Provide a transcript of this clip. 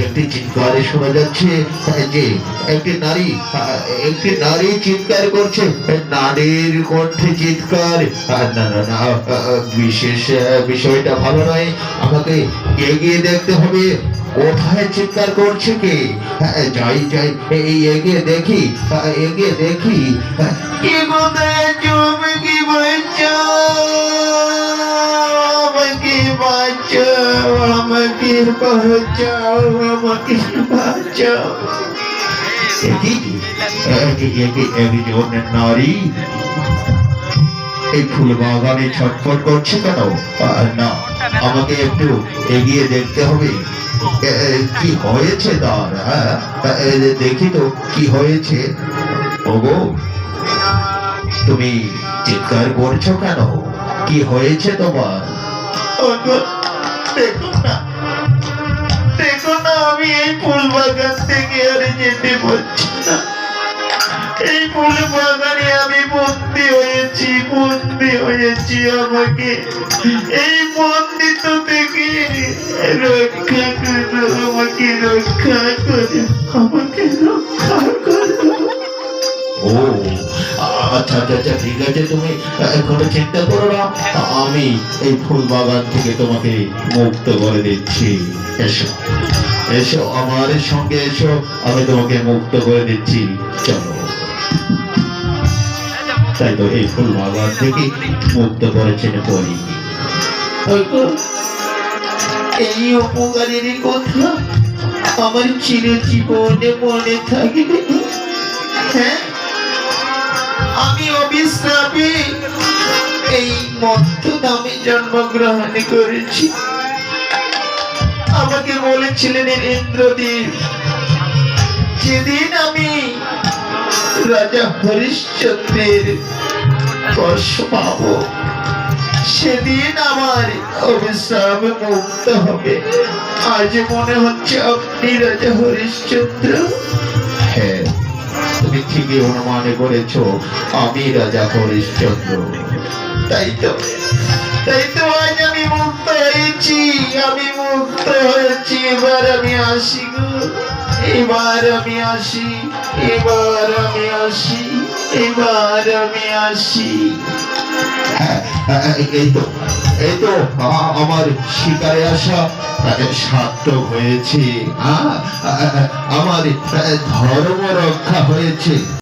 একটি চিৎকারে শোনা যাচ্ছে যে একটি নারী চিৎকার করছে। নারীর কণ্ঠে চিৎকার। না না না, বিশেষ বিষয়টা ভালো নয়। আমাকে এগিয়ে দেখতে হবে কোথায় চিৎকার করছে কে। যাই যাই, এই এগিয়ে দেখি, এগিয়ে দেখি। কে কোথায় আছো? আমাকে বাঁচাও, আমাকে বাঁচাও, আমাকে বাঁচাও। একজন নারী এই ফুল বাগানে ছটফট করছে কেন? না, আমাকে একটু এগিয়ে দেখতে হবে কি হয়েছে তার। দেখি তো কি হয়েছে। ওগো, তুমি চিৎকার করছো কেন? কি হয়েছে তোমার? দেখো না, দেখো না, আমি এই ফুল বাগান থেকে আর যেতে পারছি না। এই ফুল বাগানে আমি বন্দি হয়েছি, বন্দি হয়েছি। আমাকে এই বন্দিত্ব থেকে রক্ষা করো, আমাকে রক্ষা করো, আমাকে রক্ষা করো। ও আচ্ছা আচ্ছা আচ্ছা, ঠিক আছে, তুমি কোনো চিন্তা করো না। আমি এই ফুল বাগান থেকে তোমাকে মুক্ত করে দিচ্ছি। এসো এসো, আমার সঙ্গে এসো, আমি তোমাকে মুক্ত করে দিচ্ছি। চলো। তাই তো এই ফুল বাগান থেকে মুক্ত করেছেন পরি। এই উপকারের কথা আমার চিরজীবনে মনে থাকবে। হ্যাঁ, আমি অবিশ্রামে এই মধ্যধামে জন্মগ্রহণ করেছি। আমাকে বলেছিলেন ইন্দ্রদেব, যেদিন আমি রাজা হরিশ্চন্দ্রের বর্ষ পাব, সেদিন আমার অবিশ্রাম মুক্ত হবে। আজ মনে হচ্ছে আপনি রাজা হরিশ্চন্দ্র। হ্যাঁ, তুমি ঠিকই অনুমান করেছ, আমি রাজা হরিশ্চন্দ্র। তাই তো আজ আমি মুক্ত হয়েছি, আমি মুক্ত হয়েছি। এবার আমি আসি গো, এবার আমি আসি, এবার আমি আসি, এবার আমি আসি। এই তো আমার শিকারে আসা সার্থক হয়েছে। আমার ধর্ম রক্ষা হয়েছে।